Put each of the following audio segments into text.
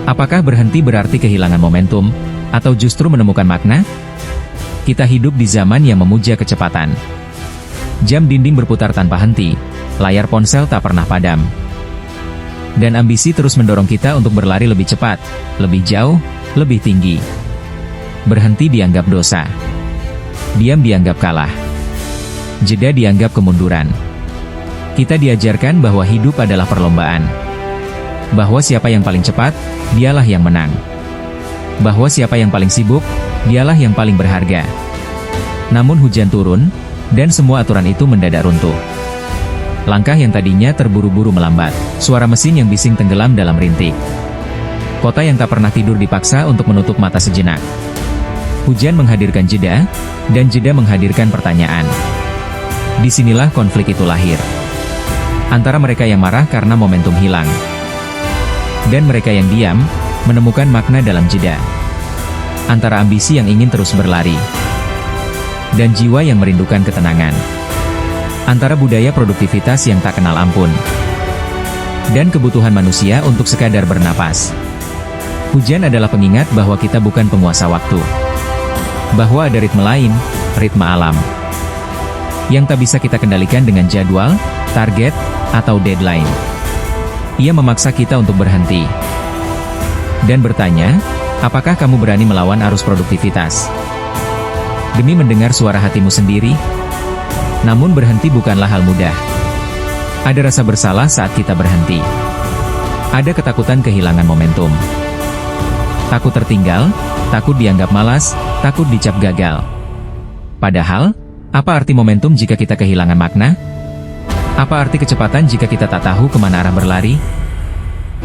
Apakah berhenti berarti kehilangan momentum, atau justru menemukan makna? Kita hidup di zaman yang memuja kecepatan. Jam dinding berputar tanpa henti, layar ponsel tak pernah padam. Dan ambisi terus mendorong kita untuk berlari lebih cepat, lebih jauh, lebih tinggi. Berhenti dianggap dosa. Diam dianggap kalah. Jeda dianggap kemunduran. Kita diajarkan bahwa hidup adalah perlombaan. Bahwa siapa yang paling cepat, dialah yang menang. Bahwa siapa yang paling sibuk, dialah yang paling berharga. Namun hujan turun, dan semua aturan itu mendadak runtuh. Langkah yang tadinya terburu-buru melambat, suara mesin yang bising tenggelam dalam rintik. Kota yang tak pernah tidur dipaksa untuk menutup mata sejenak. Hujan menghadirkan jeda, dan jeda menghadirkan pertanyaan. Disinilah konflik itu lahir. Antara mereka yang marah karena momentum hilang, dan mereka yang diam, menemukan makna dalam jeda. Antara ambisi yang ingin terus berlari, dan jiwa yang merindukan ketenangan. Antara budaya produktivitas yang tak kenal ampun, dan kebutuhan manusia untuk sekadar bernapas. Hujan adalah pengingat bahwa kita bukan penguasa waktu. Bahwa ada ritme lain, ritme alam, yang tak bisa kita kendalikan dengan jadwal, target, atau deadline. Ia memaksa kita untuk berhenti. Dan bertanya, apakah kamu berani melawan arus produktivitas? Demi mendengar suara hatimu sendiri? Namun berhenti bukanlah hal mudah. Ada rasa bersalah saat kita berhenti. Ada ketakutan kehilangan momentum. Takut tertinggal, takut dianggap malas, takut dicap gagal. Padahal, apa arti momentum jika kita kehilangan makna? Apa arti kecepatan jika kita tak tahu kemana arah berlari?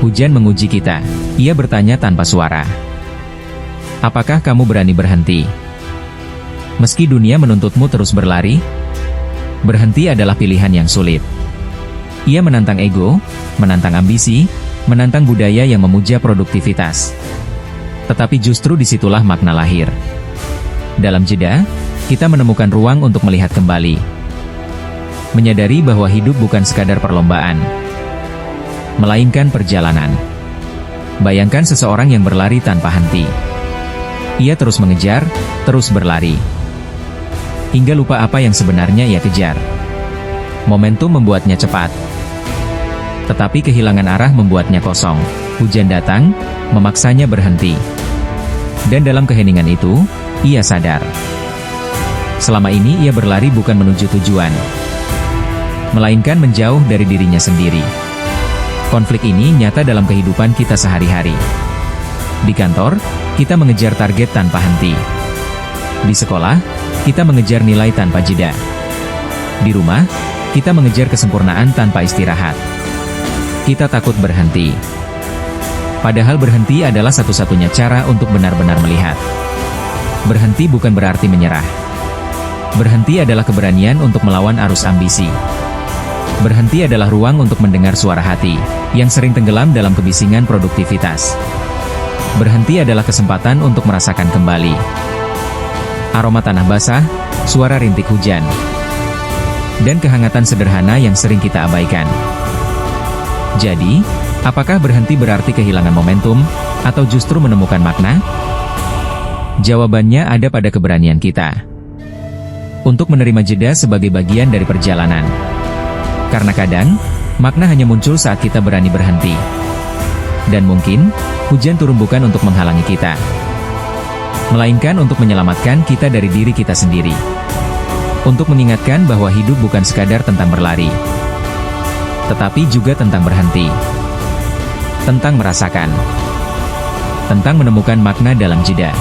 Hujan menguji kita. Ia bertanya tanpa suara. Apakah kamu berani berhenti? Meski dunia menuntutmu terus berlari, berhenti adalah pilihan yang sulit. Ia menantang ego, menantang ambisi, menantang budaya yang memuja produktivitas. Tetapi justru disitulah makna lahir. Dalam jeda, kita menemukan ruang untuk melihat kembali. Menyadari bahwa hidup bukan sekadar perlombaan, melainkan perjalanan. Bayangkan seseorang yang berlari tanpa henti. Ia terus mengejar, terus berlari. Hingga lupa apa yang sebenarnya ia kejar. Momentum membuatnya cepat. Tetapi kehilangan arah membuatnya kosong. Hujan datang, memaksanya berhenti. Dan dalam keheningan itu, ia sadar. Selama ini ia berlari bukan menuju tujuan, melainkan menjauh dari dirinya sendiri. Konflik ini nyata dalam kehidupan kita sehari-hari. Di kantor, kita mengejar target tanpa henti. Di sekolah, kita mengejar nilai tanpa jeda. Di rumah, kita mengejar kesempurnaan tanpa istirahat. Kita takut berhenti. Padahal berhenti adalah satu-satunya cara untuk benar-benar melihat. Berhenti bukan berarti menyerah. Berhenti adalah keberanian untuk melawan arus ambisi. Berhenti adalah ruang untuk mendengar suara hati, yang sering tenggelam dalam kebisingan produktivitas. Berhenti adalah kesempatan untuk merasakan kembali aroma tanah basah, suara rintik hujan, dan kehangatan sederhana yang sering kita abaikan. Jadi, apakah berhenti berarti kehilangan momentum, atau justru menemukan makna? Jawabannya ada pada keberanian kita untuk menerima jeda sebagai bagian dari perjalanan. Karena kadang, makna hanya muncul saat kita berani berhenti. Dan mungkin, hujan turun bukan untuk menghalangi kita, melainkan untuk menyelamatkan kita dari diri kita sendiri. Untuk mengingatkan bahwa hidup bukan sekadar tentang berlari, tetapi juga tentang berhenti. Tentang merasakan. Tentang menemukan makna dalam jeda.